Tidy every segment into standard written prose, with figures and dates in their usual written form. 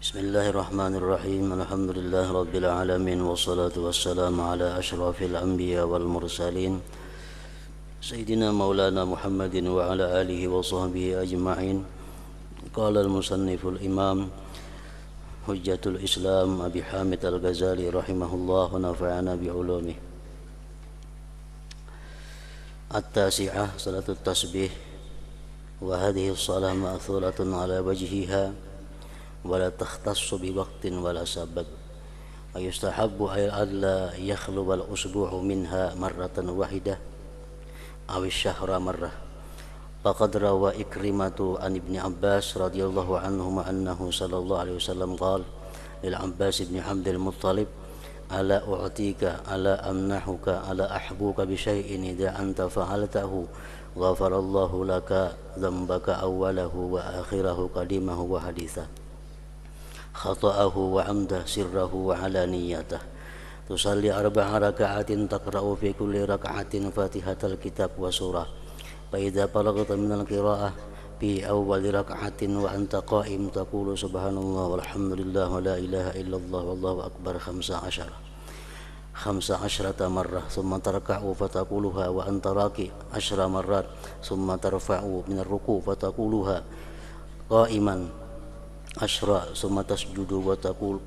Bismillahirrahmanirrahim. Alhamdulillah rabbil alamin wassalatu wassalamu ala asyrafil anbiya wal mursalin Sayyidina Maulana Muhammadin wa ala alihi wa sahbihi ajma'in. Qala al-musanniful imam Hujjatul Islam Abi Hamid Al-Ghazali rahimahullah wa nafa'ana bi'ulumih. At-tasi'ah salatut tasbih wa hadhihi as-salah ma'thulatun ala wajhiha ولا تختص بوقت ولا سبب ويستحب ألا يخلو الأسبوع منها مرة واحدة أو الشهر مرة فقد روى إكرمة عن ابن عباس رضي الله عنهما أنه صلى الله عليه وسلم قال للعباس بن عبد المطلب ألا أعطيك ألا أمنحك ألا أحبوك بشيء إذا أنت فعلته غفر الله لك ذنبك أوله وآخره قديمه وحديثه خطأه وعمده سره وعلانيته تصلي 4 ركعات تقرأ في كل ركعة فاتحة الكتاب وسورة فإذا بلغت من القراءة في أول ركعة وأنت قائم تقول سبحان الله والحمد لله ولا إله إلا الله والله أكبر 15 مرة ثم تركع فتقولها وأنت راكع 10 مرات ثم ترفع من الركوع فتقولها قائما 10 ثم تسجد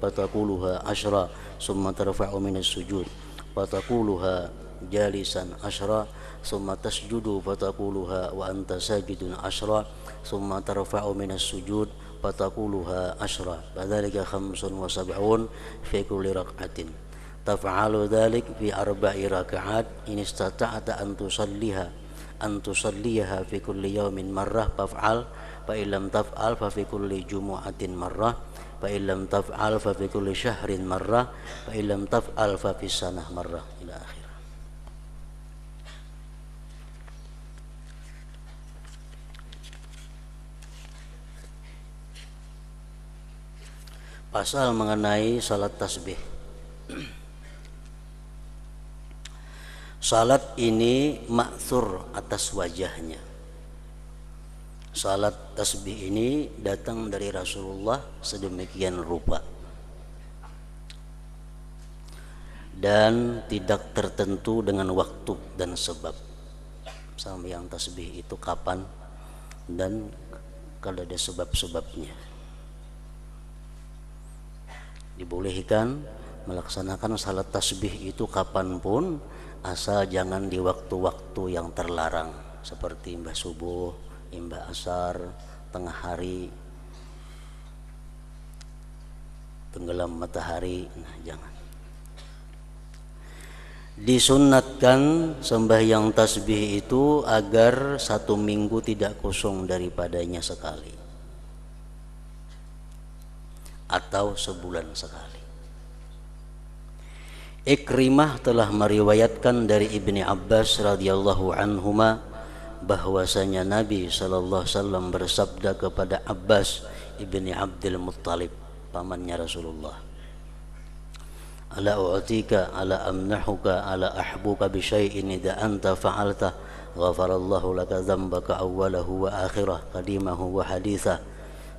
فتقولها 10 ثم ترفع من السجود فتقولها جالسا 10 ثم تسجد فتقولها وأنت ساجد 10 ثم ترفع من السجود فتقولها 10 فذلك 75 في كل ركعة تفعل ذلك في 4 ركعات إن استطعت أن تصليها في كل يوم مرة فافعل فإن لم تفعل ففي كل جمعة مرة فإن لم تفعل ففي كل شهر مرة فإن لم تفعل ففي السنة مرة إلى آخره. Pasal mengenai salat tasbih. Salat ini ma'thur atas wajahnya. Salat tasbih ini datang dari Rasulullah sedemikian rupa dan tidak tertentu dengan waktu dan sebab. Sama yang tasbih itu kapan dan kalau ada sebab-sebabnya. Dibolehkan melaksanakan salat tasbih itu kapanpun, asal jangan di waktu-waktu yang terlarang seperti imbah subuh, imbah asar, tengah hari, tenggelam matahari, nah jangan. Disunnatkan sembahyang tasbih itu agar 1 minggu tidak kosong daripadanya sekali atau sebulan sekali. Ikrimah telah meriwayatkan dari Ibni Abbas radhiyallahu anhuma bahwasanya Nabi sallallahu alaihi wasallam bersabda kepada Abbas ibni Abdul Muttalib, pamannya Rasulullah, ala u'tika ala amnahuka ala ahbuka bi syai'in idza anta fa'alta ghafarallahu laka dzambaka awwalahu wa akhirah qadimahu wa haditha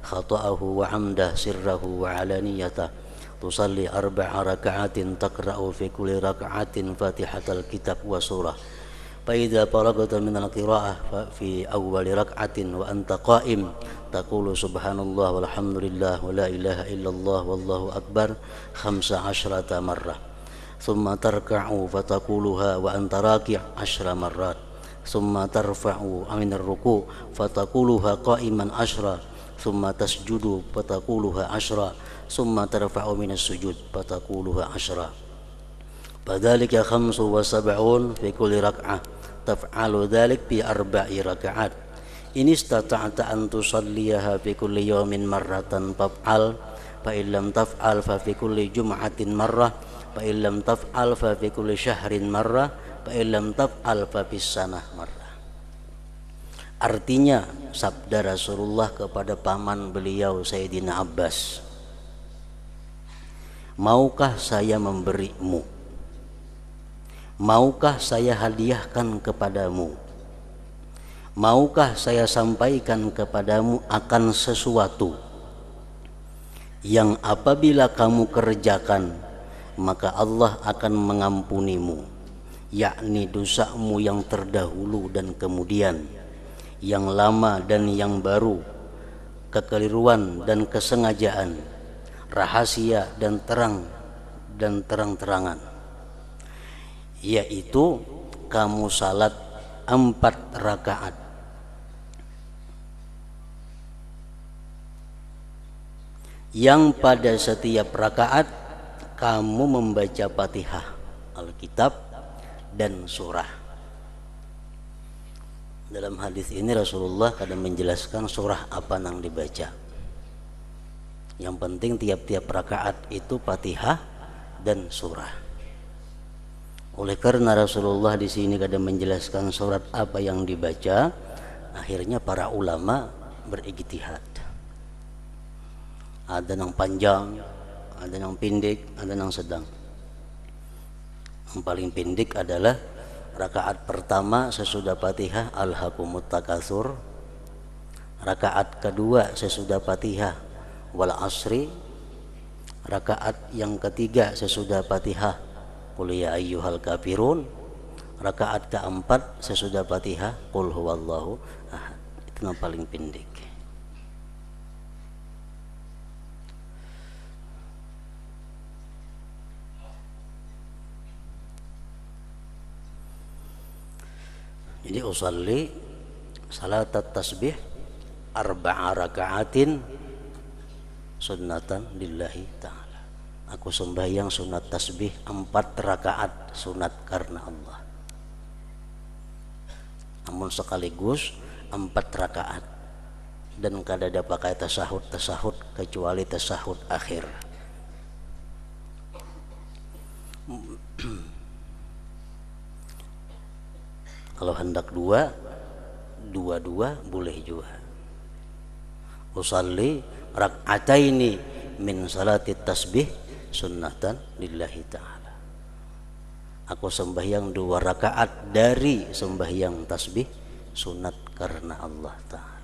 khata'ahu wa 'amdah sirrahu wa 'alaniyatah tusalli 4 raka'atin taqra'u fi kulli raka'atin fatihatal kitab wa surah فإذا فرغت من القراءة في أول ركعة وأنت قائم تقول سبحان الله والحمد لله ولا إله إلا الله والله أكبر 15 مرة ثم تركع فتقولها وأنت راكع 10 مرات ثم ترفع من الركوع فتقولها قائما 10 ثم تسجد فتقولها 10 ثم ترفع من السجود فتقولها 10 فذلك 75 في كل ركعة تفعل ذلك في 4 ركعات إن استطعت أن تصليها في كل يوم مرة فافعل فإن لم تفعل ففي كل جمعة مرة فإن لم تفعل ففي كل شهر مرة فإن لم تفعل ففي السنة مرة. Artinya sabda Rasulullah kepada paman beliau Sayyidina Abbas, maukah saya memberimu? Maukah saya hadiahkan kepadamu? Maukah saya sampaikan kepadamu akan sesuatu yang apabila kamu kerjakan maka Allah akan mengampunimu, yakni dosamu yang terdahulu dan kemudian, yang lama dan yang baru, kekeliruan dan kesengajaan, rahasia dan terang-terangan, yaitu kamu salat 4 rakaat yang pada setiap rakaat kamu membaca Fatihah, Alkitab dan surah. Dalam hadis ini Rasulullah kadang menjelaskan surah apa yang dibaca. Yang penting tiap-tiap rakaat itu Fatihah dan surah. Oleh karena Rasulullah di sini kadang menjelaskan surat apa yang dibaca, akhirnya para ulama berijtihad. Ada yang panjang, ada yang pendek, ada yang sedang. Yang paling pendek adalah rakaat pertama sesudah Fatihah Alhaakumut Takatsur, rakaat kedua sesudah Fatihah Wal Asri, rakaat yang ketiga sesudah Fatihah Qul ya ayyuhal kafirun, rakaat keempat sesudah Fatihah Qul huwallahu ahad. Itu yang paling pendek. Jadi usalli salat tasbih 4 rakaatin sunnatan lillahi ta'ala. Aku sembahyang sunat tasbih 4 rakaat sunat karena Allah. Namun sekaligus 4 rakaat dan kada ada pakai tasahud kecuali tasahud akhir. Kalau hendak dua boleh juga. Usalli rak'ataini min salati tasbih sunnatan lillahi ta'ala. Aku sembahyang 2 rakaat dari sembahyang tasbih sunat karena Allah Ta'ala.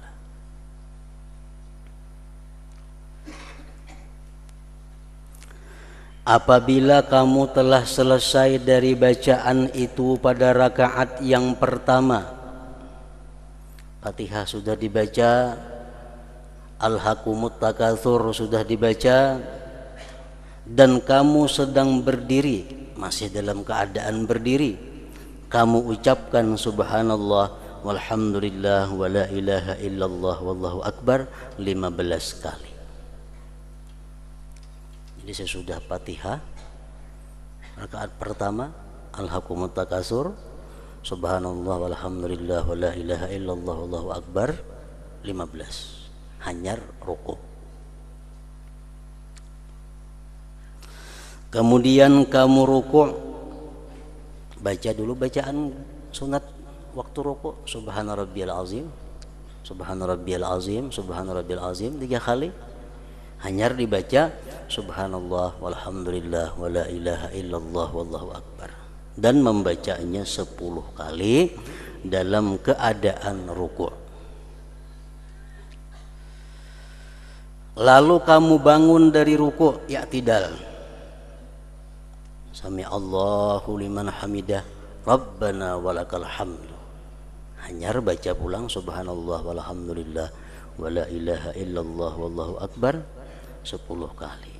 Apabila kamu telah selesai dari bacaan itu pada rakaat yang pertama, Fatihah sudah dibaca, Alhaakumut Takatsur sudah dibaca, dan kamu sedang berdiri, masih dalam keadaan berdiri, kamu ucapkan subhanallah walhamdulillah wa la ilaha illallah wallahu akbar 15 kali. Jadi sesudah Fatihah rakaat pertama Alhaakumut Takatsur, subhanallah walhamdulillah wa la ilaha illallah wallahu akbar 15, hanyar rukuk. Kemudian kamu rukuk, baca dulu bacaan sunat waktu rukuk, subhana rabbiyal azim, subhana rabbiyal azim, subhana rabbiyal azim 3 kali. Hanyar dibaca subhanallah walhamdulillah wa la ilaha illallah wallahu akbar, dan membacanya 10 kali dalam keadaan rukuk. Lalu kamu bangun dari rukuk, i'tidal, sami Allahu liman hamidah rabbana walakal hamdu. Hanyar baca pulang subhanallah walhamdulillah wa la ilaha illallah wallahu akbar 10 kali.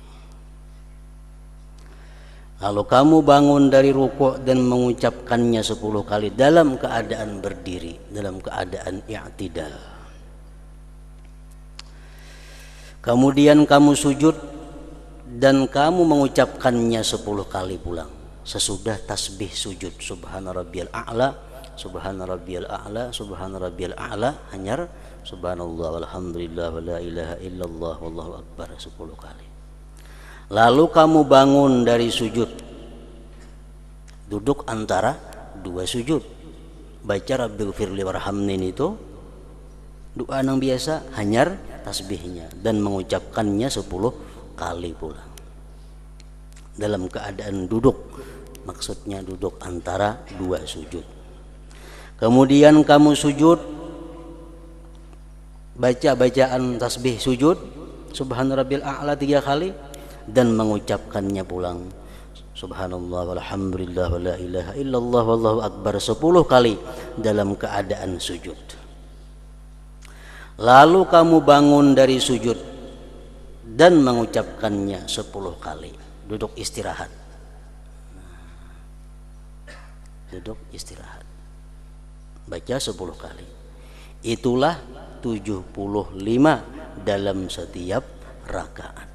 Lalu kamu bangun dari rukuk dan mengucapkannya 10 kali dalam keadaan berdiri, dalam keadaan i'tidal. Kemudian kamu sujud dan kamu mengucapkannya 10 kali pulang sesudah tasbih sujud, subhana rabbiyal a'la, subhana rabbiyal a'la, subhana rabbiyal a'la, hanyar subhanallah walhamdulillah wa la ilaha illallah wallahu akbar 10 kali. Lalu kamu bangun dari sujud, duduk antara 2 sujud, baca rabbighfirli warhamni, itu doa yang biasa, hanyar tasbihnya dan mengucapkannya 10 kali pula dalam keadaan duduk, maksudnya duduk antara 2 sujud. Kemudian kamu sujud, baca bacaan tasbih sujud, Subhana Rabbil A'la 3 kali dan mengucapkannya pulang. Subhanallah walhamdulillah wa la ilaha illallah wallahu akbar 10 kali dalam keadaan sujud. Lalu kamu bangun dari sujud dan mengucapkannya 10 kali. Duduk istirahat. Duduk istirahat. Baca 10 kali. Itulah 75 dalam setiap rakaat.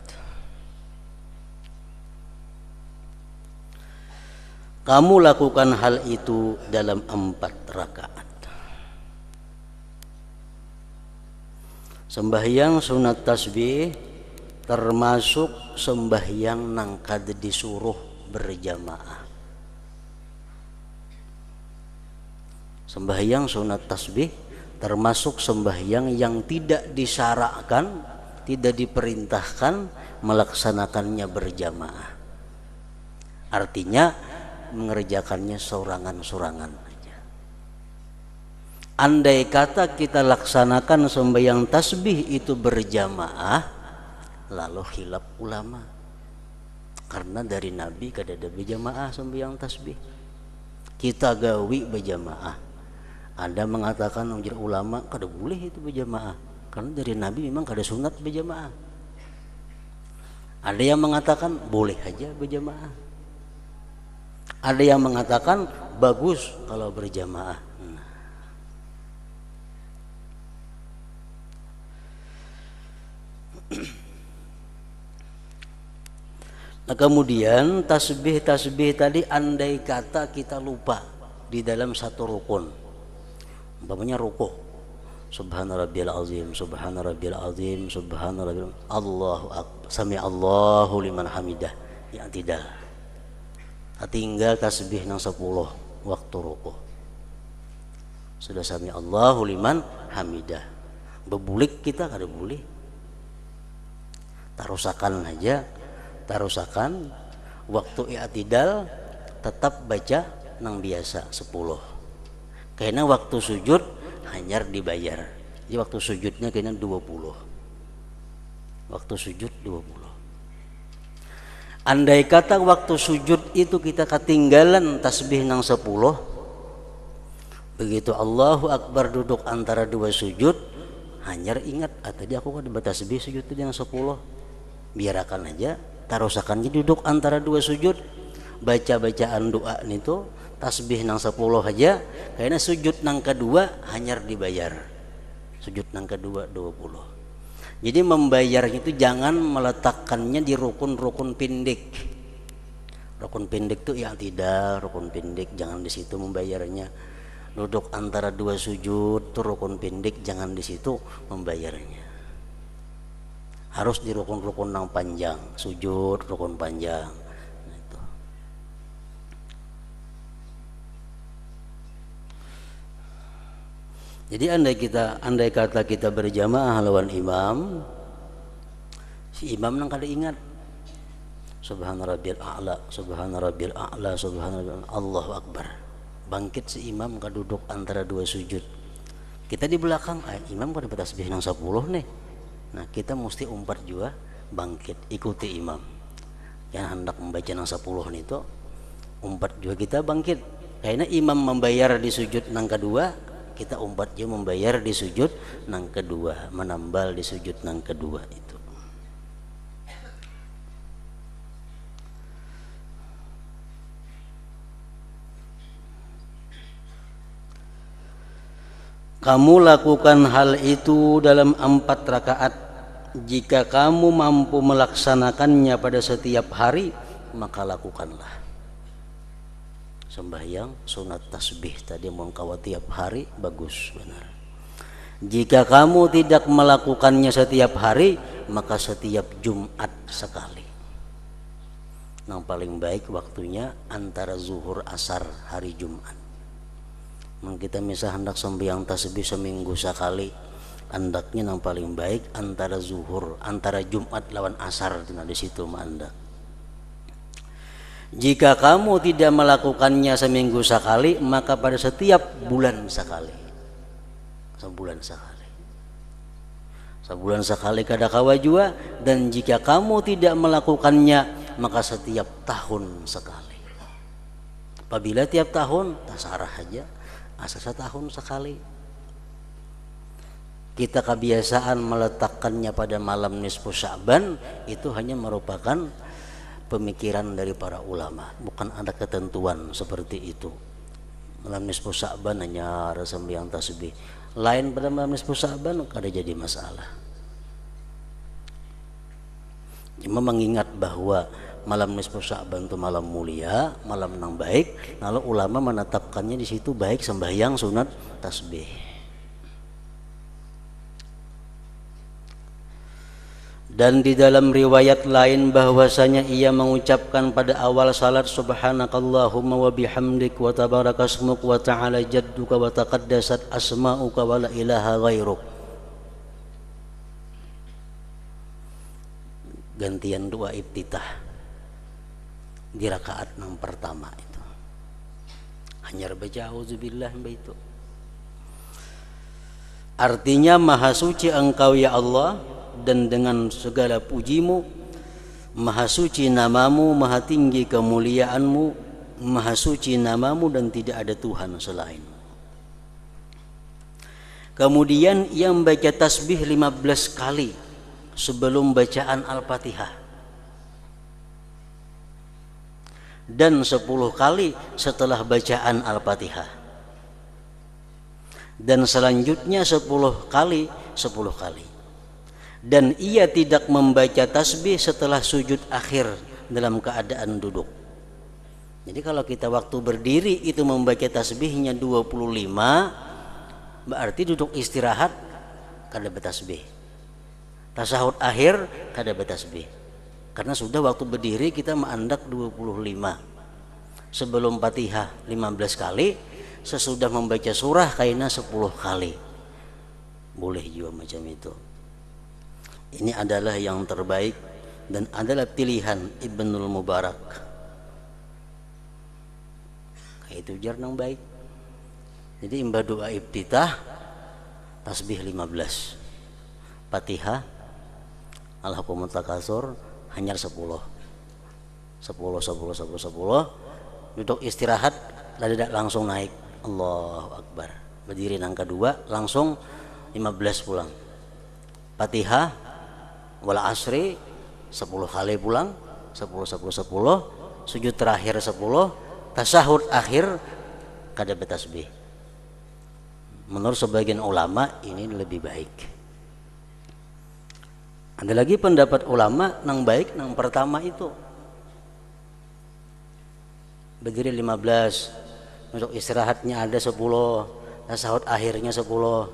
Kamu lakukan hal itu dalam 4 rakaat. Sembahyang sunat tasbih termasuk sembahyang nang kada disuruh berjamaah. Sembahyang sunat tasbih termasuk sembahyang yang tidak disyarakkan, tidak diperintahkan melaksanakannya berjamaah. Artinya mengerjakannya sorangan-sorangan aja. Andai kata kita laksanakan sembahyang tasbih itu berjamaah, lalu khilaf ulama. Karena dari Nabi kada ada berjamaah sembahyang tasbih. Kita gawi berjamaah. Ada mengatakan ujar ulama kada boleh itu berjamaah. Karena dari Nabi memang kada sunat berjamaah. Ada yang mengatakan boleh aja berjamaah. Ada yang mengatakan bagus kalau berjamaah. Nah, kemudian tasbih tadi andai kata kita lupa di dalam satu rukun. Umpamanya rukuk. Subhana rabbiyal azim, subhana rabbiyal azim, subhana rabbiyal Allahu akbar. Sami Allahu liman hamidah. Ya tidak. Tinggal tasbih nang 10 waktu rukuk. Sudah sami Allahu liman hamidah. Bebulik kita kada boleh. Tarusakan aja, tarusakan waktu i'tidal tetap baca nang biasa 10. Karena waktu sujud hanya dibayar. Jadi waktu sujudnya kena 20. Waktu sujud 20. Andai kata waktu sujud itu kita ketinggalan tasbih nang 10, begitu Allahu Akbar duduk antara 2 sujud, hanya ingat tadi aku kan bertasbih sujud itu yang 10. Biarkan aja, tarusakannya duduk antara 2 sujud, baca-bacaan doa itu tasbih nang 10 aja, karena sujud nang kedua hanya dibayar. Sujud nang kedua 20. Jadi membayar itu jangan meletakkannya di rukun-rukun pendek. Rukun pendek itu ya tidak, rukun pendek jangan di situ membayarnya. Duduk antara 2 sujud itu rukun pendek, jangan di situ membayarnya. Harus di rukun-rukun yang panjang, sujud rukun panjang. Jadi andai kata kita berjamaah lawan imam, si imam nang kada ingat Subhana Rabbil A'la, Subhana Rabbil A'la, Subhana Rabbil Allahu Akbar. Bangkit si imam kada duduk antara 2 sujud. Kita di belakang, imam kada bertasbih nang 10 nih. Nah, kita mesti umpat juga bangkit, ikuti imam. Yang hendak membaca nang 10 itu umpat juga kita bangkit. Karena imam membayar di sujud nang kedua, kita umpat juga membayar di sujud nang kedua, menambal di sujud nang kedua itu. Kamu lakukan hal itu dalam 4 rakaat. Jika kamu mampu melaksanakannya pada setiap hari, maka lakukanlah. Sembahyang sunat tasbih tadi mau kawat tiap hari bagus benar. Jika kamu tidak melakukannya setiap hari, maka setiap Jumat sekali. Yang paling baik waktunya antara zuhur asar hari Jumat. Kita misal hendak sembahyang tasbih seminggu sekali, hendaknya yang paling baik antara zuhur, antara Jumat lawan asar di situ mandak. Jika kamu tidak melakukannya seminggu sekali, maka pada setiap bulan sekali. Sebulan sekali. Sebulan sekali kada kawa jua, dan jika kamu tidak melakukannya maka setiap tahun sekali. Apabila tiap tahun tasarah aja, asal setahun sekali. Kita kebiasaan meletakkannya pada malam nisfu Sya'ban, itu hanya merupakan pemikiran dari para ulama, bukan ada ketentuan seperti itu. Malam nisfu Sya'ban hanya ada sembahyang tasbih, lain pada malam nisfu Sya'ban kada jadi masalah. Cuma mengingat bahwa malam nisfu Sya'ban itu malam mulia, malam yang baik, lalu ulama menetapkannya di situ baik sembahyang sunat tasbih. Dan di dalam riwayat lain bahwasanya ia mengucapkan pada awal salat subhanakallahumma wa bihamdik wa tabarakasmuk wa ta'ala jadduka wa taqaddasat asma'uka wa la ilaha ghairuk. Gantian doa iftitah di rakaat yang pertama itu. Hanya baca auzubillah itu. Artinya maha suci engkau ya Allah, dan dengan segala pujimu, maha suci namamu, maha tinggi kemuliaanmu, maha suci namamu dan tidak ada Tuhan selain. Kemudian ia membaca tasbih 15 kali sebelum bacaan Al-Fatihah dan 10 kali setelah bacaan Al-Fatihah, dan selanjutnya 10 kali 10 kali. Dan ia tidak membaca tasbih setelah sujud akhir dalam keadaan duduk. Jadi kalau kita waktu berdiri itu membaca tasbihnya 25, berarti duduk istirahat kada bertasbih. Tasahud akhir kada bertasbih. Karena sudah waktu berdiri kita mengandak 25. Sebelum Fatihah 15 kali, sesudah membaca surah kaina 10 kali. Boleh juga macam itu. Ini adalah yang terbaik dan adalah pilihan Ibnul Mubarak. Itu jar nang baik. Jadi imba doa iftitah tasbih 15. Fatihah Al-Hakumut Takasur hanya 10. 10 duduk istirahat lalu tidak langsung naik Allahu Akbar. Berdiri nang kedua langsung 15 pulang. Fatihah wal asri 10 kali pulang, 10 sujud terakhir 10, tasahud akhir kada bertasbih. Menurut sebagian ulama ini lebih baik. Ada lagi pendapat ulama yang baik yang pertama itu berdiri 15, untuk istirahatnya ada 10, tasahud akhirnya 10,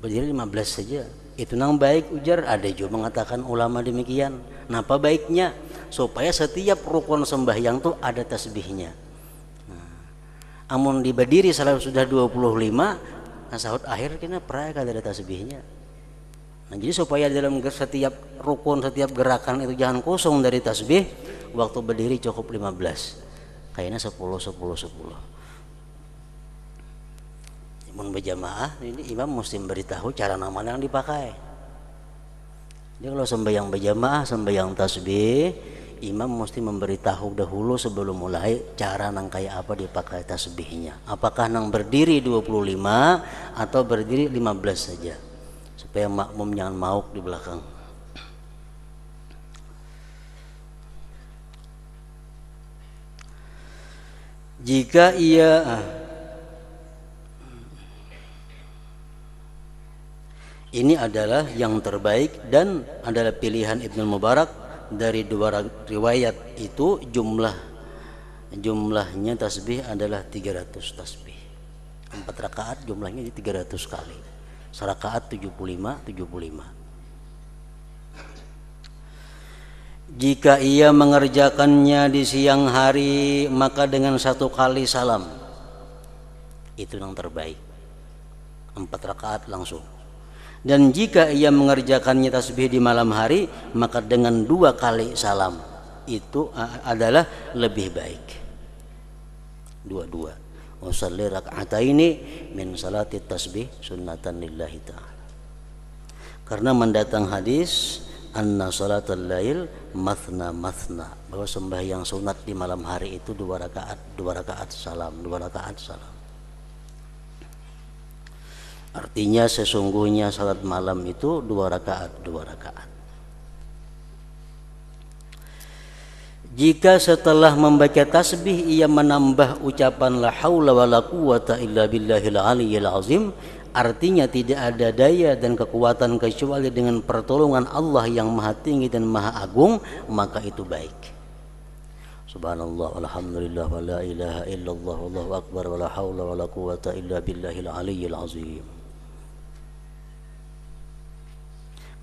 berdiri 15 saja. Itu nang baik ujar. Ada juga mengatakan ulama demikian. Napa baiknya? Supaya setiap rukun sembahyang tuh ada tasbihnya. Amun di berdiri salah sudah 25, tasahud akhir kena pernah kada ada tasbihnya. Nah, jadi supaya dalam setiap rukun, setiap gerakan itu jangan kosong dari tasbih, waktu berdiri cukup 15. Kayaknya 10. Mun berjamaah ini imam mesti memberitahu cara nama yang dipakai. Jadi kalau sembahyang berjamaah, sembahyang tasbih, imam mesti memberitahu dahulu sebelum mulai cara nang kayak apa dipakai tasbihnya. Apakah nang berdiri 25 atau berdiri 15 saja, supaya makmum jangan mauk di belakang. Jika ia ini adalah yang terbaik dan adalah pilihan Ibnu Mubarak. Dari dua riwayat itu jumlahnya tasbih adalah 300 tasbih. 4 rakaat jumlahnya 300 kali. Serakaat 75. Jika ia mengerjakannya di siang hari maka dengan 1 kali salam. Itu yang terbaik. 4 rakaat langsung. Dan jika ia mengerjakannya tasbih di malam hari maka dengan 2 kali salam. Itu adalah lebih baik. 2. Usalli rak'ataini min salati tasbih sunnatan lillahi ta'ala. Karena mendatang hadis anna salatul lail mathna mathna, bahwa sembahyang sunat di malam hari itu 2 rakaat salam, 2 rakaat salam. Artinya sesungguhnya salat malam itu 2 rakaat, 2 rakaat. Jika setelah membaca tasbih ia menambah ucapan la haula wala quwata illa billahil aliyyil azim, artinya tidak ada daya dan kekuatan kecuali dengan pertolongan Allah yang maha tinggi dan maha agung, maka itu baik. Subhanallah walhamdulillah wa la ilaha illallah wallahu akbar wa la haula wala quwata illa billahil aliyyil azim.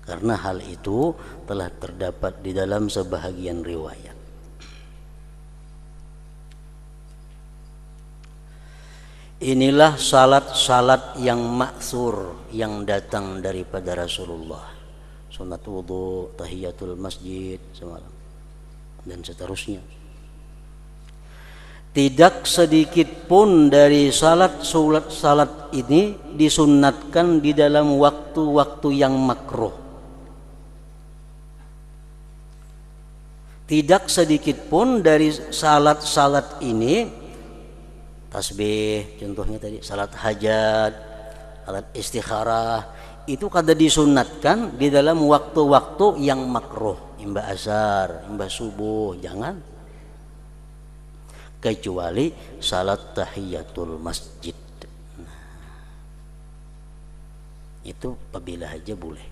Karena hal itu telah terdapat di dalam sebahagian riwayat. Inilah salat-salat yang maksur yang datang daripada Rasulullah. Sunat wudu, tahiyatul masjid, semalam dan seterusnya. Tidak sedikit pun dari salat ini disunatkan di dalam waktu-waktu yang makruh. Tidak sedikit pun dari salat-salat ini, tasbih contohnya tadi, salat hajat, salat istikharah, itu kada disunatkan di dalam waktu-waktu yang makruh, imbah asar, imbah subuh, jangan. Kecuali salat tahiyatul masjid. Nah, itu apabila aja boleh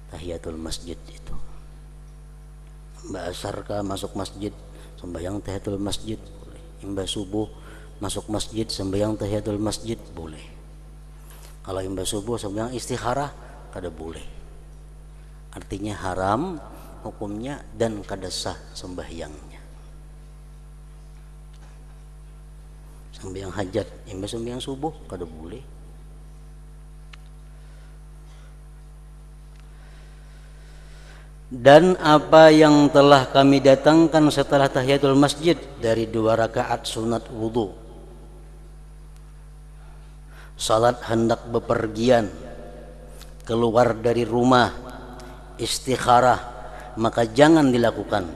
tahiyatul masjid itu. Imbah asar kah masuk masjid sembahyang tahiyatul masjid boleh. Imbah subuh masuk masjid sembahyang tahiyatul masjid boleh. Kalau imbah subuh sembahyang istikharah kada boleh. Artinya haram hukumnya dan kada sah sembahyangnya. Sembahyang hajat imbah sembahyang subuh kada boleh. Dan apa yang telah kami datangkan setelah tahiyatul masjid dari 2 rakaat sunat wudu, salat hendak bepergian, keluar dari rumah, istikharah, maka jangan dilakukan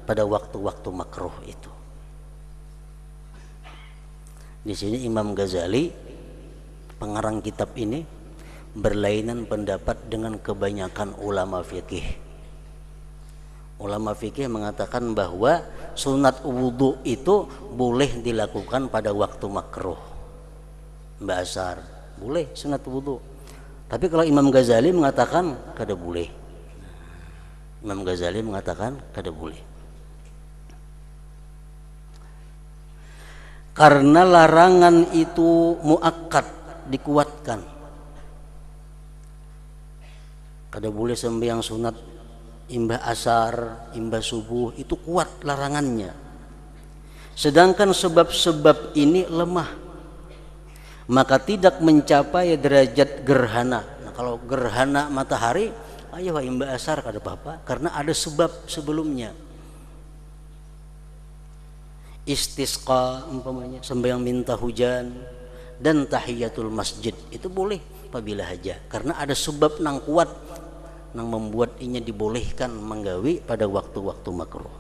pada waktu-waktu makruh itu. Di sini Imam Ghazali, pengarang kitab ini, berlainan pendapat dengan kebanyakan ulama fikih. Ulama fikih mengatakan bahwa sunat wudu itu boleh dilakukan pada waktu makruh. Mbak Asar boleh sunat wudu. Tapi kalau Imam Ghazali mengatakan kada boleh. Imam Ghazali mengatakan kada boleh. Karena larangan itu muakkad, dikuatkan. Kada boleh sembahyang sunat imbah asar, imbah subuh, itu kuat larangannya. Sedangkan sebab-sebab ini lemah, maka tidak mencapai derajat gerhana. Nah, kalau gerhana matahari, ayo imbah asar kada apa-apa, karena ada sebab sebelumnya. Istisqa umpamanya, sembahyang minta hujan, dan tahiyatul masjid itu boleh apabila haja, karena ada sebab nang kuat nang membuat inya dibolehkan menggawi pada waktu-waktu makruh.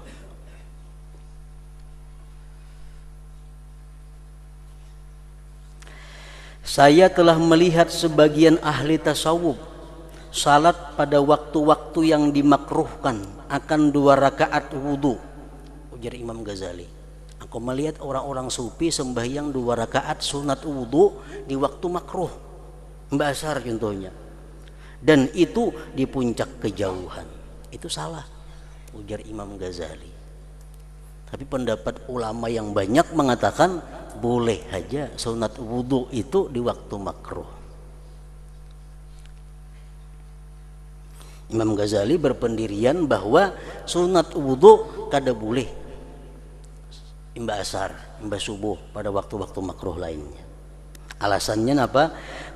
Saya telah melihat sebagian ahli tasawuf salat pada waktu-waktu yang dimakruhkan akan 2 rakaat wudu. Ujar Imam Ghazali, aku melihat orang-orang sufi sembahyang 2 rakaat sunat wudu di waktu makruh, Mbak Asar contohnya, dan itu di puncak kejauhan. Itu salah, ujar Imam Ghazali. Tapi pendapat ulama yang banyak mengatakan boleh aja sunat wudu itu di waktu makruh. Imam Ghazali berpendirian bahwa sunat wudu kada boleh imbah asar, imbah subuh pada waktu-waktu makruh lainnya. Alasannya apa?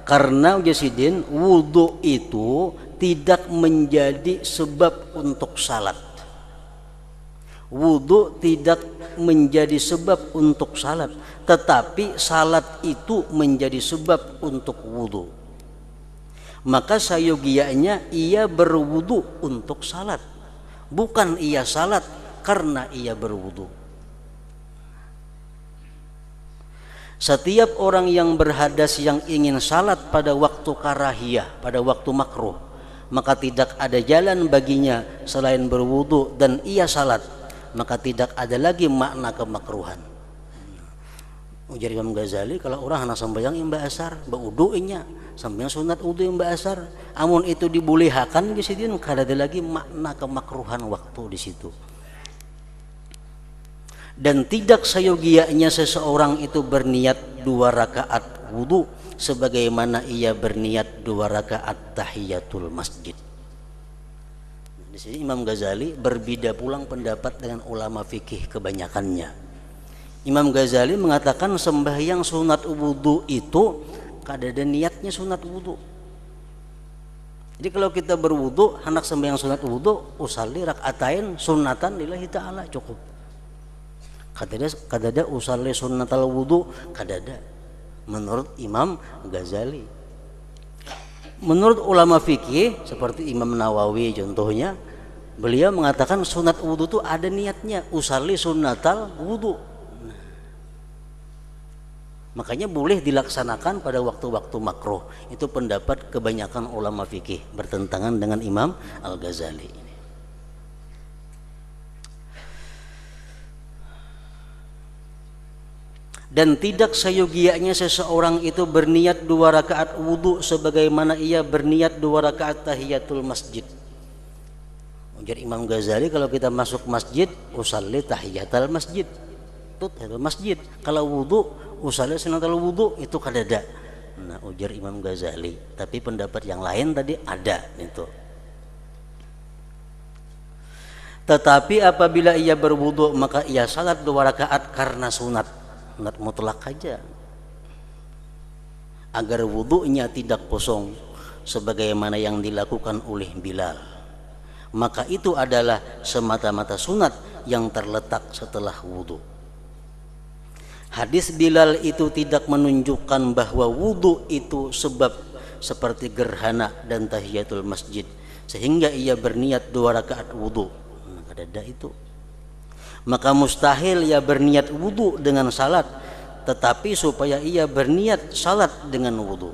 Karena ujasidin wudu itu tidak menjadi sebab untuk salat. Wudu tidak menjadi sebab untuk salat, tetapi salat itu menjadi sebab untuk wudu. maka sayogianya ia berwudu untuk salat, bukan ia salat karena ia berwudu. Setiap orang yang berhadas yang ingin salat pada waktu karahiyah, pada waktu makruh, maka tidak ada jalan baginya selain berwudu dan ia salat, maka tidak ada lagi makna kemakruhan. Ujar Imam Ghazali, kalau orang hendak sembahyang imba asar baudunya sembahyang sunat wudu imba asar, amun itu dibolehkan di situ, kada ada lagi makna kemakruhan waktu di situ. Dan tidak sayogianya seseorang itu berniat 2 rakaat wudu sebagaimana ia berniat 2 rakaat tahiyatul masjid. Di sini Imam Ghazali berbeda pulang pendapat dengan ulama fikih kebanyakannya. Imam Ghazali mengatakan sembahyang sunat wudu itu kada ada niatnya sunat wudu. Jadi kalau kita berwudu hendak sembahyang sunat wudu, usalli rakaatain sunatan lillahi ta'ala, cukup. Kada ada usalli sunnatal wudu, kada ada menurut Imam Ghazali. Menurut ulama fikih seperti Imam Nawawi contohnya, beliau mengatakan sunat wudu itu ada niatnya, usalli sunnatal wudu. Makanya boleh dilaksanakan pada waktu-waktu makruh. Itu pendapat kebanyakan ulama fikih, bertentangan dengan Imam Al-Ghazali. Dan tidak sayogianya seseorang itu berniat 2 rakaat wudu sebagaimana ia berniat 2 rakaat tahiyatul masjid. Ujar Imam Ghazali, kalau kita masuk masjid usalli tahiyatul masjid, itu tahiyatul masjid. Kalau wudu usalli sunatul wudu, itu kada ada. Nah, ujar Imam Ghazali, tapi pendapat yang lain tadi ada itu. Tetapi apabila ia berwudu maka ia salat 2 rakaat karena sunat mutlak saja, agar wudunya tidak kosong sebagaimana yang dilakukan oleh Bilal, maka itu adalah semata-mata sunat yang terletak setelah wudu. Hadis Bilal itu tidak menunjukkan bahwa wudu itu sebab seperti gerhana dan tahiyatul masjid sehingga ia berniat 2 rakaat wudu. Ada itu. Maka mustahil ia berniat wudu dengan salat, tetapi supaya ia berniat salat dengan wudu.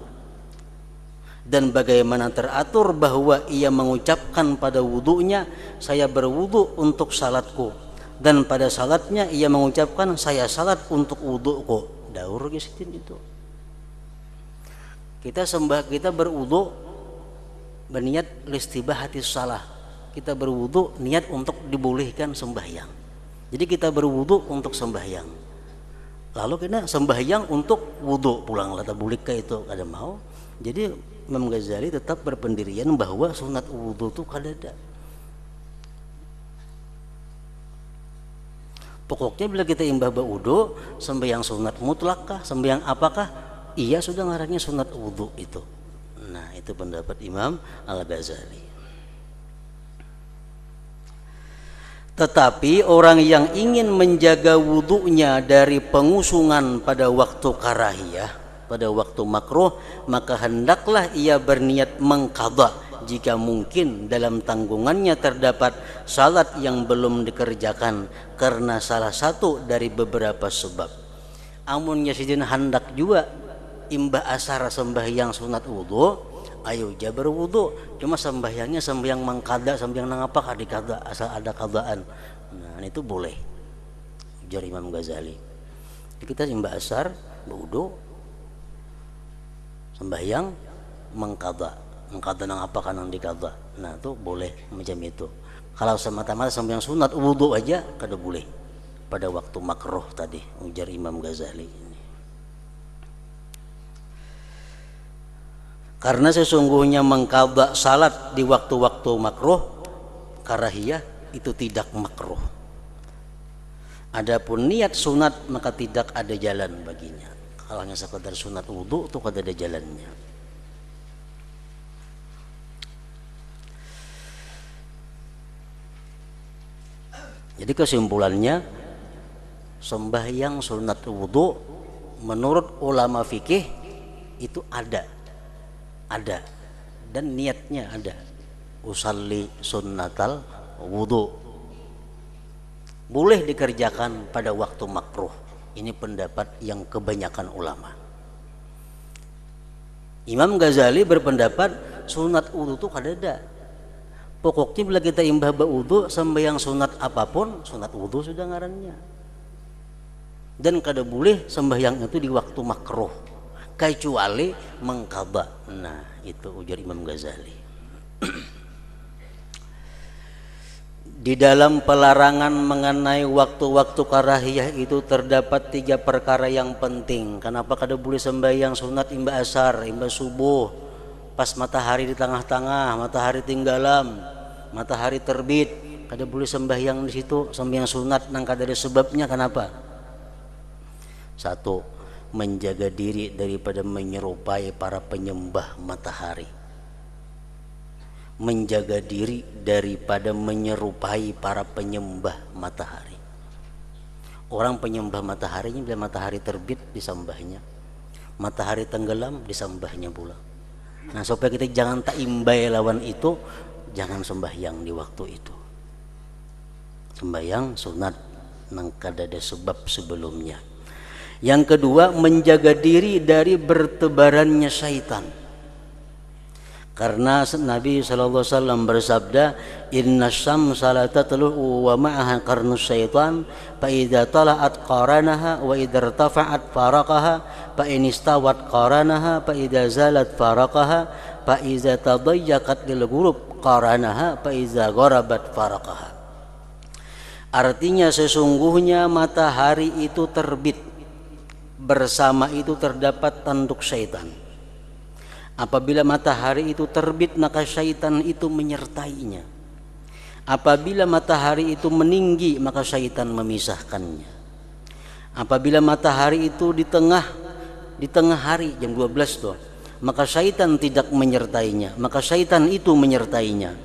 Dan bagaimana teratur bahwa ia mengucapkan pada wudunya, saya berwudu untuk salatku, dan pada salatnya ia mengucapkan saya salat untuk wuduku. Daur gesitin itu. Kita berwudu berniat listibahatis salah. Kita berwudu niat untuk dibolehkan sembahyang. Jadi kita berwudu untuk sembahyang. Lalu kita sembahyang untuk wudu pulang lah tabulik ke itu kada mau. Jadi Imam Ghazali tetap berpendirian bahwa sunat wudu itu kada ada. Pokoknya bila kita imbah berwudu, sembahyang sunat mutlakkah, sembahyang apakah? Iya sudah ngarannya sunat wudu itu. Nah, itu pendapat Imam Al-Ghazali. Tetapi orang yang ingin menjaga wudunya dari pengusungan pada waktu karahiyah, pada waktu makruh, maka hendaklah ia berniat mengqadha jika mungkin dalam tanggungannya terdapat salat yang belum dikerjakan karena salah satu dari beberapa sebab. Amunnya sidin hendak juga imbah asar sembahyang sunat wudu, ayo jabar wudu, cuma sembahyangnya sembahyang mengqadha, sembahyang nangapa kada qadha, asal ada qadhaan. Nah, itu boleh. Ujar Imam Ghazali. Jadi kita imbah asar wudu, sembahyang mengqadha nangapa kan diqadha. Nah, itu boleh macam itu. Kalau semata-mata sembahyang sunat wudu aja kada boleh pada waktu makruh tadi, ujar Imam Ghazali. Karena sesungguhnya mengqadha salat di waktu-waktu makruh karahiyah itu tidak makruh. Adapun niat sunat maka tidak ada jalan baginya. Kalau hanya sekedar sunat wudu itu kada ada jalannya. Jadi kesimpulannya, sembahyang sunat wudu menurut ulama fikih itu ada dan niatnya ada. Usalli sunnatal wudu. Boleh dikerjakan pada waktu makruh. Ini pendapat yang kebanyakan ulama. Imam Ghazali berpendapat sunat wudu itu kadada. Pokoknya bila kita imbah wudu sampai yang sunat apapun, sunat wudu sudah ngarannya. Dan kada boleh sembahyang itu di waktu makruh kecuali mengqadha. Nah, itu ujar Imam Ghazali. Di dalam pelarangan mengenai waktu-waktu karahiyah itu terdapat 3 perkara yang penting. Kenapa kada boleh sembahyang sunat imbah asar, imbah subuh, pas matahari di tengah-tengah, matahari tinggalam, matahari terbit, kada boleh sembahyang di situ, sembahyang sunat nang kada ada sebabnya. Kenapa? 1. Menjaga diri daripada menyerupai para penyembah matahari. Menjaga diri daripada menyerupai para penyembah matahari. Orang penyembah matahari ini bila matahari terbit disembahnya, matahari tenggelam disembahnya pula. Nah, supaya kita jangan tak imbai lawan itu, jangan sembahyang di waktu itu. Sembahyang sunat nang kada ada sebab sebelumnya. Yang kedua, menjaga diri dari bertebarannya syaitan. Karena Nabi SAW bersabda, Inna syamsa la tatlu'u wa ma'aha qarnus syaitan, fa idza tala'at qaranaha wa idza irtafa'at faraqaha, fa in istawat qaranaha, fa idza zalat faraqaha, fa idza tadayyaqat lil ghurub qaranaha, fa idza gharabat faraqaha. Artinya sesungguhnya matahari itu terbit, bersama itu terdapat tanduk syaitan. Apabila matahari itu terbit, maka syaitan itu menyertainya. Apabila matahari itu meninggi, maka syaitan memisahkannya. Apabila matahari itu di tengah hari jam 12 tuh, maka syaitan tidak menyertainya, maka syaitan itu menyertainya.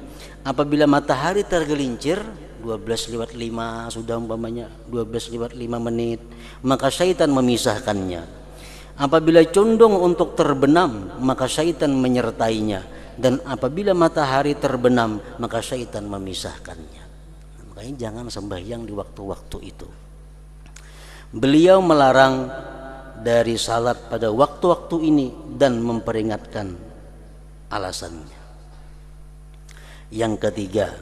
Apabila matahari tergelincir 12:05 sudah umpamanya 12:05 menit, maka syaitan memisahkannya. Apabila condong untuk terbenam, maka syaitan menyertainya, dan apabila matahari terbenam, maka syaitan memisahkannya. Makanya jangan sembahyang di waktu-waktu itu. Beliau melarang dari salat pada waktu-waktu ini dan memperingatkan alasannya. Yang ketiga,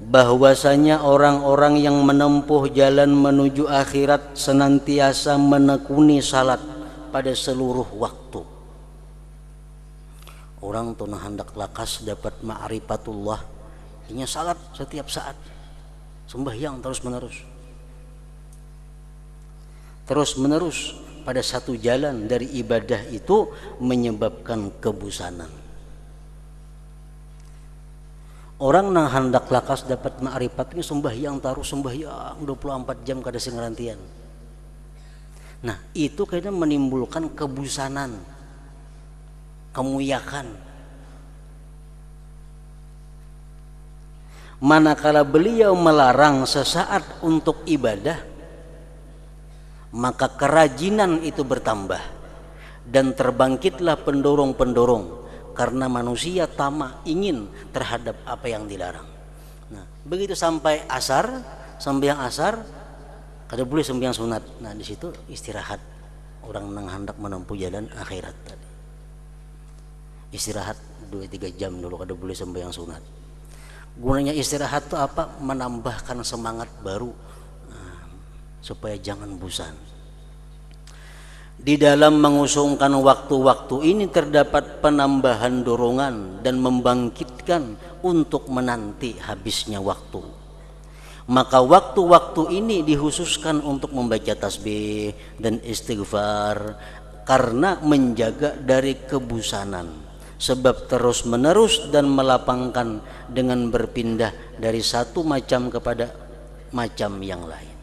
bahwasanya orang-orang yang menempuh jalan menuju akhirat senantiasa menekuni salat pada seluruh waktu. Orang tuh hendak lakas dapat ma'rifatullah, inya salat setiap saat, sembahyang terus menerus pada satu jalan dari ibadah itu menyebabkan kebusanan. Orang nang hendak lakas dapat ma'rifat ini sembahyang 24 jam kada singrantian. Nah, itu kayaknya menimbulkan kebusanan, kemuyakan. Manakala beliau melarang sesaat untuk ibadah, maka kerajinan itu bertambah dan terbangkitlah pendorong-pendorong, karena manusia tamak ingin terhadap apa yang dilarang. Nah, begitu sampai asar, sembahyang asar, kada boleh sembahyang sunat. Nah, di situ istirahat orang nang hendak menempuh jalan akhirat tadi. Istirahat 2-3 jam dulu, kada boleh sembahyang sunat. Gunanya istirahat itu apa? Menambahkan semangat baru, supaya jangan bosan. Di dalam mengusungkan waktu-waktu ini terdapat penambahan dorongan dan membangkitkan untuk menanti habisnya waktu. Maka waktu-waktu ini dikhususkan untuk membaca tasbih dan istighfar karena menjaga dari kebusanan, sebab terus menerus dan melapangkan dengan berpindah dari satu macam kepada macam yang lain.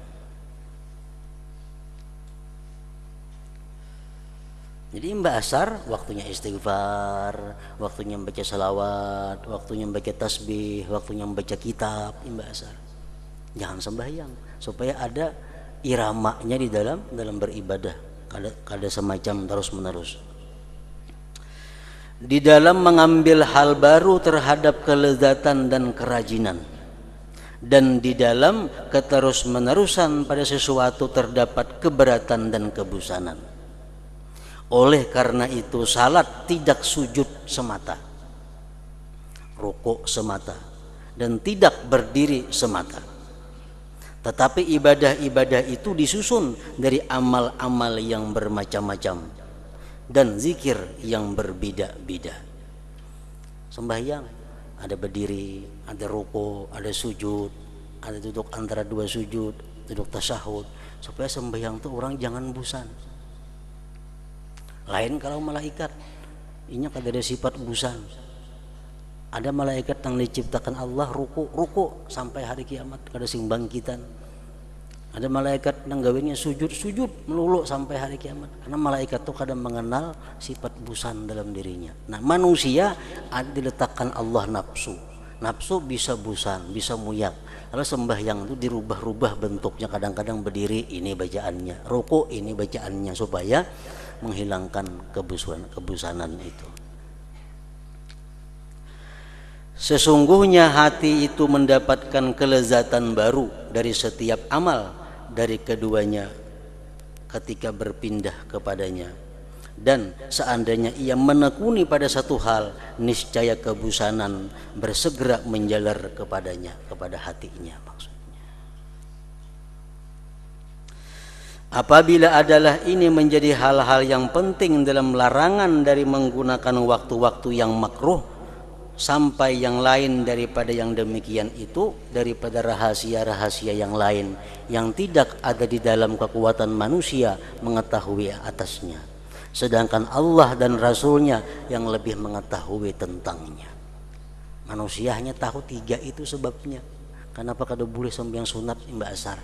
Jadi mbak asar waktunya istighfar, waktunya membaca salawat, waktunya membaca tasbih, waktunya membaca kitab. Mbak asar jangan sembahyang, supaya ada iramanya di dalam beribadah, kada semacam terus menerus. di dalam mengambil hal baru terhadap kelezatan dan kerajinan, dan di dalam keterus-menerusan pada sesuatu terdapat keberatan dan kebosanan. Oleh karena itu salat tidak sujud semata, rukuk semata, dan tidak berdiri semata, tetapi ibadah-ibadah itu disusun dari amal-amal yang bermacam-macam dan zikir yang berbeda-beda. Sembahyang ada berdiri, ada ruku, ada sujud, ada duduk antara dua sujud, duduk tasyahud, supaya sembahyang itu orang jangan bosan. Lain kalau malaikat, ini kada ada sifat bosan. Ada malaikat yang diciptakan Allah ruku sampai hari kiamat, kada sing bangkitan. Ada malaikat yang gawenya sujud melulu sampai hari kiamat, karena malaikat itu kadang mengenal sifat bosan dalam dirinya. Nah, manusia ada diletakkan Allah nafsu bisa bosan, bisa muyak. Kalau sembahyang itu dirubah-rubah bentuknya, kadang-kadang berdiri ini bacaannya, ruku ini bacaannya, supaya menghilangkan kebosanan itu. Sesungguhnya hati itu mendapatkan kelezatan baru dari setiap amal dari keduanya ketika berpindah kepadanya, dan seandainya ia menekuni pada satu hal, niscaya kebosanan bersegera menjalar kepadanya, kepada hatinya maksudnya. Apabila adalah ini menjadi hal-hal yang penting dalam larangan dari menggunakan waktu-waktu yang makruh, sampai yang lain daripada yang demikian itu, daripada rahasia-rahasia yang lain yang tidak ada di dalam kekuatan manusia mengetahui atasnya, sedangkan Allah dan Rasulnya yang lebih mengetahui tentangnya. Manusia hanya tahu 3 itu sebabnya. Kenapa kada boleh sembahyang sunat imba asar,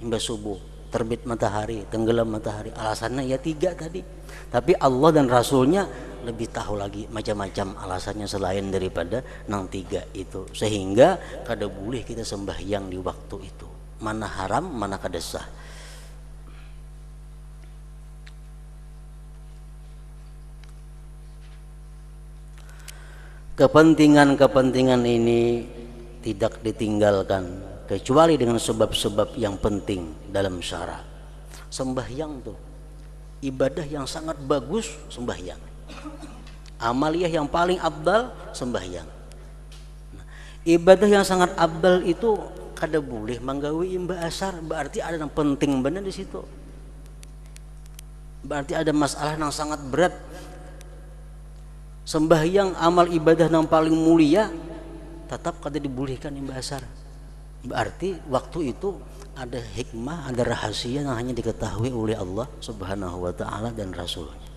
imba subuh, terbit matahari, tenggelam matahari? Alasannya ya 3 tadi. Tapi Allah dan Rasulnya lebih tahu lagi macam-macam alasannya selain daripada nang 3 itu, sehingga kada boleh kita sembahyang di waktu itu. Mana haram, mana kada sah. Kepentingan-kepentingan ini tidak ditinggalkan kecuali dengan sebab-sebab yang penting dalam syara. Sembahyang tuh ibadah yang sangat bagus, sembahyang. Amaliyah yang paling abdal, sembahyang. Nah, ibadah yang sangat abdal itu kada boleh manggawi imba asar, berarti ada yang penting benar di situ. Berarti ada masalah yang sangat berat. Sembahyang amal ibadah yang paling mulia tetap kada dibolehkan imba asar. Berarti waktu itu ada hikmah, ada rahasia yang hanya diketahui oleh Allah Subhanahu wa taala dan Rasulnya.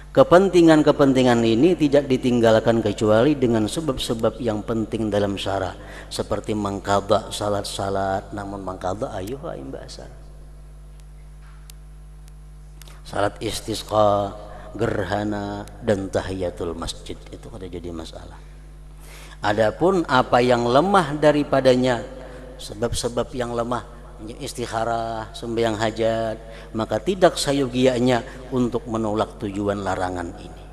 Kepentingan-kepentingan ini tidak ditinggalkan kecuali dengan sebab-sebab yang penting dalam syara, seperti mengqadha salat-salat, namun mengqadha ayuha imba asar. Salat istisqa, gerhana, dan tahiyatul masjid itu kada jadi masalah. Adapun apa yang lemah daripadanya, sebab-sebab yang lemah, istikharah, sembahyang hajat, maka tidak sayogianya untuk menolak tujuan larangan ini.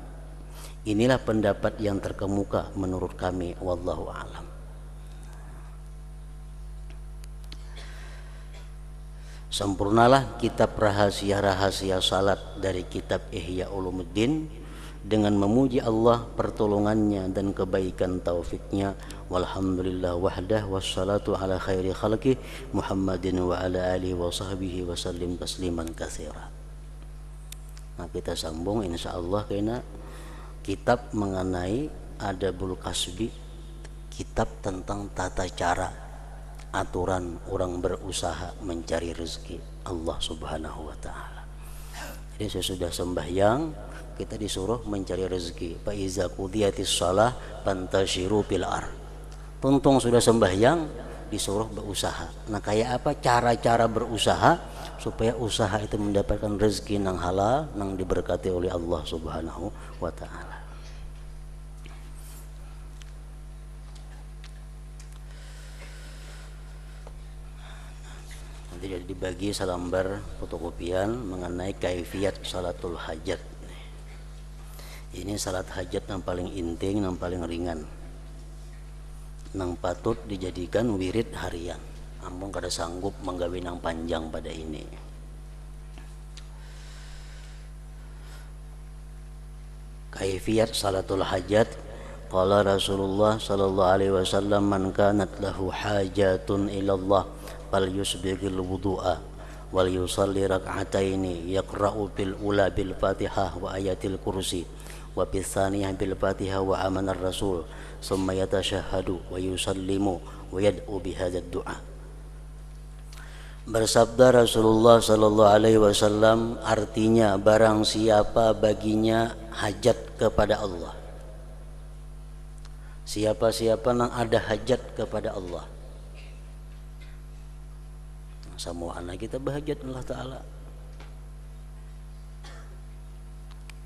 Inilah pendapat yang terkemuka menurut kami, wallahu a'lam. Sempurnalah kitab rahasia-rahasia salat dari kitab Ihya Ulumuddin dengan memuji Allah, pertolongannya dan kebaikan taufiknya. Walhamdulillah wahdah, wassalatu ala khairi khalqi Muhammadin wa ala alihi wa sahbihi wa sallim tasliman katsira. Nah, kita sambung insyaallah kena kitab mengenai adabul kasbi, kitab tentang tata cara aturan orang berusaha mencari rezeki Allah Subhanahu wa taala. Jadi sesudah sembahyang kita disuruh mencari rezeki. Fa iza qudiyatis shalah fantashiru fil ardh. Tuntung sudah sembahyang disuruh berusaha. Nah, kayak apa cara-cara berusaha supaya usaha itu mendapatkan rezeki yang halal, yang diberkati oleh Allah Subhanahu wa taala. Nanti jadi dibagi salambar fotokopian mengenai kaifiat salatul hajat. Ini salat hajat yang paling inting, yang paling ringan, nang patut dijadikan wirid harian. Ampun kada sanggup menggawe nang panjang pada ini. Kaifiyat salatul hajat. Qala Rasulullah sallallahu alaihi wasallam, man kanat lahu hajatun ila Allah fal yusbighil wudu'a wal yusalli rak'ataini yaqra'u bil ula bil Fatihah wa ayatil kursi wa bis tsaniyah bil Fatihah wa amanar rasul summa yatashahhadu wa yusallimu wa yad'u bihadzal du'a. Bersabda Rasulullah sallallahu alaihi wasallam, artinya barang siapa baginya hajat kepada Allah, siapa-siapa yang ada hajat kepada Allah, semua anak kita berhajat Allah Ta'ala.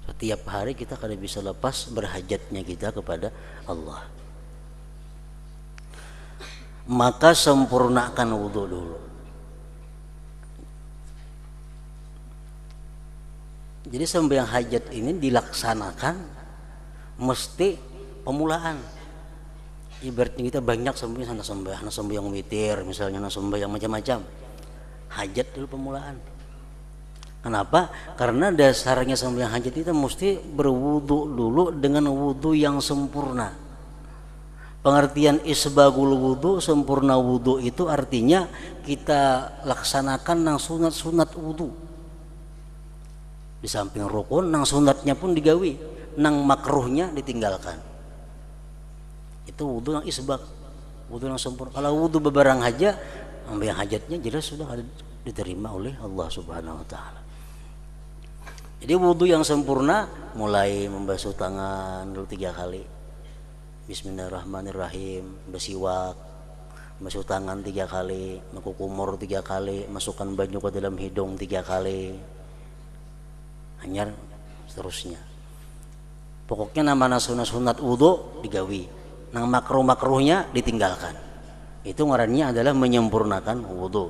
Setiap hari kita kada bisa lepas berhajatnya kita kepada Allah. Maka sempurnakan wudhu dulu. Jadi sembahyang hajat ini dilaksanakan mesti pemulaan. Ibaratnya kita banyak sembahyang witir, misalnya sembahyang macam-macam. Hajat dulu pemulaan. Kenapa? Karena dasarnya sembahyang hajat itu mesti berwudu dulu dengan wudu yang sempurna. Pengertian isbagul wudu, sempurna wudu itu artinya kita laksanakan nang sunat-sunat wudu. Di samping rukun, nang sunatnya pun digawi, nang makruhnya ditinggalkan. Itu wudu yang isbag, wudu yang sempurna. Kalau wudu bebarang haja, yang hajatnya jelas sudah diterima oleh Allah Subhanahu wa Ta'ala. Jadi wudu yang sempurna mulai membasuh tangan dulu 3 kali, Bismillahirrahmanirrahim, bersiwak, basuh tangan 3 kali, mengkukumur 3 kali, masukkan banyu ke dalam hidung 3 kali, hanyar seterusnya. Pokoknya nama sunat-sunat wudu digawi, nang makruh-makruhnya ditinggalkan. Itu ngarannya adalah menyempurnakan wudu.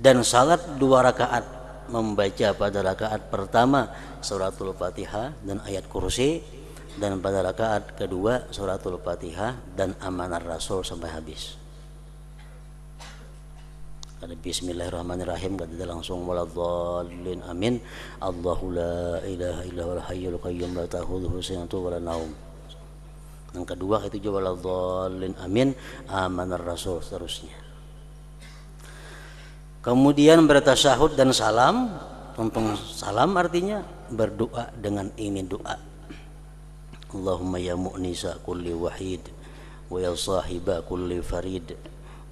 Dan salat 2 rakaat, membaca pada rakaat pertama suratul Fatihah dan ayat kursi, dan pada rakaat kedua suratul Fatihah dan amanar rasul sampai habis. Ada Bismillahirrahmanirrahim, kada langsung waladhdallin, amin. Allahu la ilaha illa huwal hayyul qayyum la ta'khudhuhu sinatun wa la naum. Yang kedua itu juga waladhdallin, amin, amanar rasul, seterusnya. Kemudian bertasyahud dan salam. Tentang salam artinya berdoa dengan ini doa. Allahumma ya mu'nisa kulli wahid wa ya sahiba kulli farid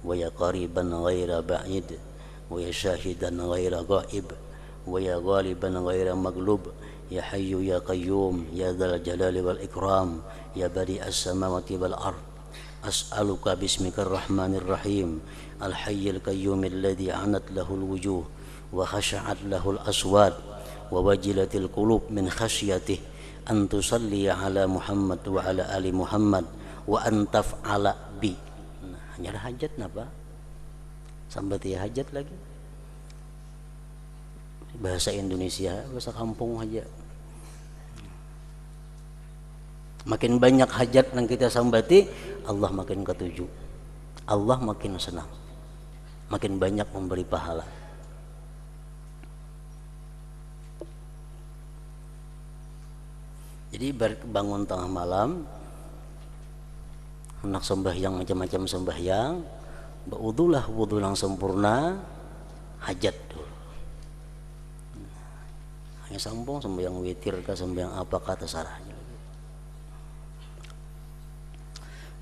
wa ya qariban ghaira ba'id wa ya syahidan ghaira ghaib wa ya ghaliban ghaira maghlub ya hayyu ya qayyum ya dzal jalali wal ikram ya badi'as samawati wal ard as'aluka bismikar rahmanir rahim al hayyul qayyum alladhi anat lahul wujuh wa khasha'at lahul aswad wa wajilatil qulub min khasyatih an tusalli ala Muhammad wa ala ali Muhammad wa an taf'ala bi. Nah, hanya hajat napa? Sambat ya hajat lagi. Bahasa Indonesia, bahasa kampung aja. Makin banyak hajat yang kita sambati, Allah makin ketuju. Allah makin senang. Makin banyak memberi pahala. Jadi bangun tengah malam, hendak sembahyang macam-macam sembahyang, berwudulah wudu yang sempurna, hajat dulu. Hanya sambung sembahyang witir kah, sembahyang apa kata sarahnya.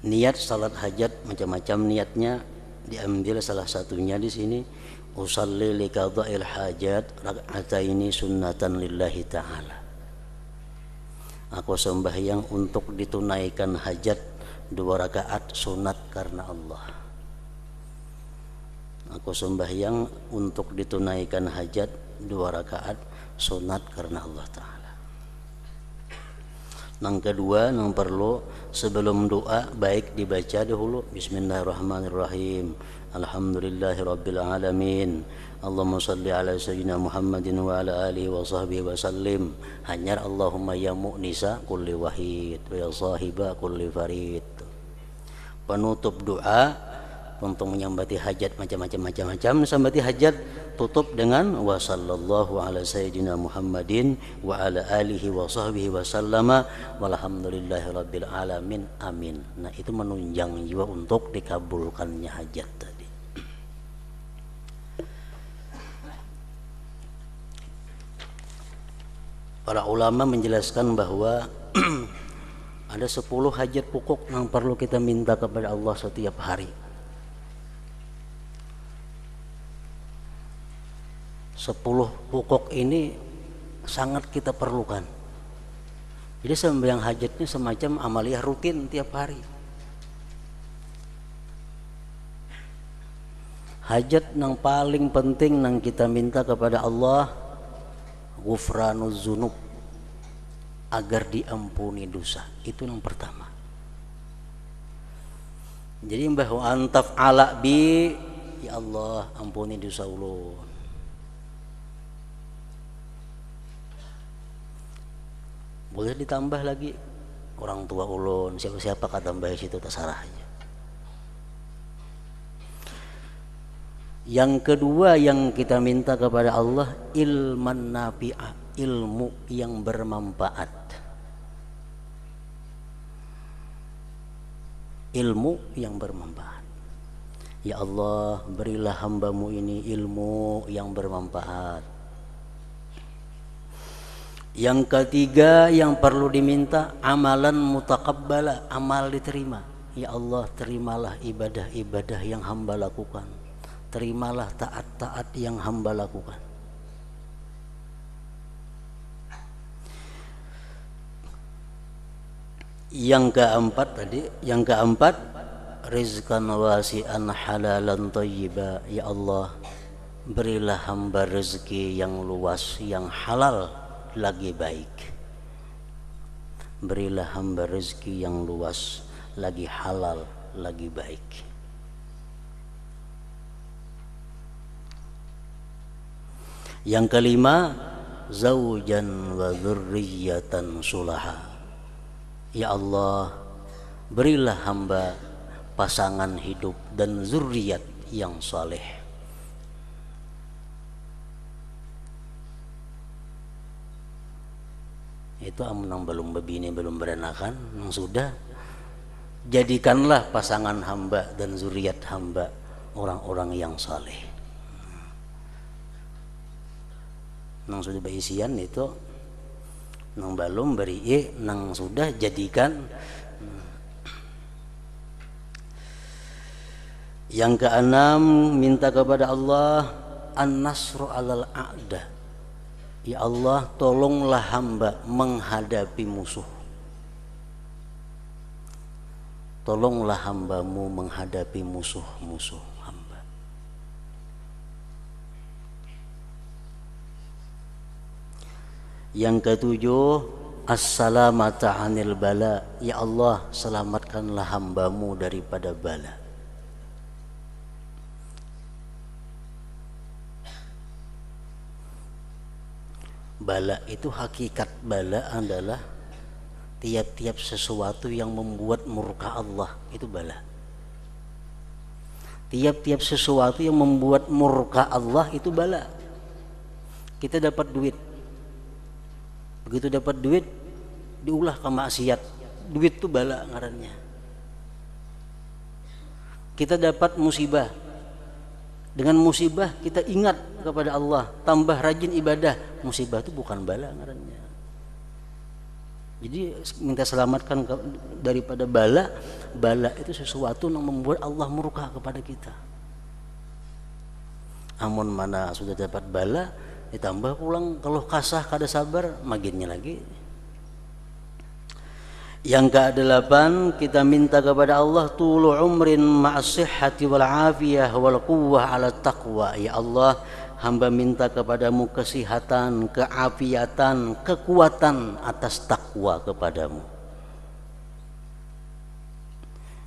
Niat salat hajat macam-macam niatnya, diambil salah satunya di sini, usalli li qada'il hajat rak'ataini sunnatan lillahi ta'ala. Aku sembahyang untuk ditunaikan hajat 2 rakaat sunat karena Allah. Aku sembahyang untuk ditunaikan hajat 2 rakaat sunat karena Allah Ta'ala. Yang kedua yang perlu sebelum doa baik dibaca dahulu Bismillahirrahmanirrahim. Alhamdulillahirabbil alamin. Allahumma salli ala sayyidina Muhammadin wa ala alihi wa sahbihi wa sallim. Hanyar Allahumma ya mu'nisa kulli wahid wa ya sahiba kulli farid. Penutup doa untuk menyambati hajat macam-macam sambati hajat, tutup dengan wa sallallahu ala sayyidina Muhammadin wa ala alihi wa sahbihi wa sallama walhamdulillahi rabbil alamin amin. Nah, itu menunjang jiwa untuk dikabulkannya hajat tadi. Para ulama menjelaskan bahwa ada 10 hajat pokok yang perlu kita minta kepada Allah setiap hari. 10 pokok ini sangat kita perlukan. Jadi sembahyang hajatnya semacam amaliyah rutin tiap hari. Hajat yang paling penting yang kita minta kepada Allah, ghufranuz dzunub, agar diampuni dosa. Itu yang pertama. Jadi bahwa antaf ala bi, ya Allah ampuni dosa ulun. Boleh ditambah lagi orang tua ulun, siapa-siapa kata tambah situ terserah aja. Yang kedua yang kita minta kepada Allah, ilman nafi'ah, ilmu yang bermanfaat. Ilmu yang bermanfaat. Ya Allah, berilah hamba-Mu ini ilmu yang bermanfaat. Yang ketiga yang perlu diminta, amalan mutaqabbala, amal diterima. Ya Allah, terimalah ibadah-ibadah yang hamba lakukan. Terimalah taat-taat yang hamba lakukan. Yang keempat, rizqan wasi'an halalan thayyiba. Ya Allah, berilah hamba rezeki yang luas, yang halal lagi baik. Berilah hamba rezeki yang luas, lagi halal, lagi baik. Yang kelima, zaujan wa dzurriyyatan sulaha. Ya Allah, berilah hamba pasangan hidup dan zuriat yang saleh. Itu yang belum berbini, belum beranakan, yang sudah, jadikanlah pasangan hamba dan zuriat hamba orang-orang yang saleh. Nang sudah berisian itu, nang belum beri, nang sudah jadikan. Yang keenam, minta kepada Allah an-nasru alal a'da. Ya Allah, tolonglah hamba menghadapi musuh. Tolonglah hamba-Mu menghadapi musuh-musuh hamba. Yang ketujuh, as-salamata 'anil bala. Ya Allah, selamatkanlah hamba-Mu daripada bala. Bala itu, hakikat bala adalah tiap-tiap sesuatu yang membuat murka Allah, itu bala. Tiap-tiap sesuatu yang membuat murka Allah itu bala. Kita dapat duit, begitu dapat duit diulah ke maksiat, duit itu bala ngarannya. Kita dapat musibah, dengan musibah kita ingat kepada Allah, tambah rajin ibadah, musibah itu bukan bala ngarannya. Jadi minta selamatkan daripada bala. Bala itu sesuatu yang membuat Allah murka kepada kita. Amun mana sudah dapat bala, ditambah pulang kalau kasah kada sabar, maginnya lagi. Yang ke-8, kita minta kepada Allah tulu umrin ma'as-sihhati wal afiyah wal quwwah ala taqwa. Ya Allah, hamba minta kepadamu kesehatan, keafiatan, kekuatan atas takwa kepadamu.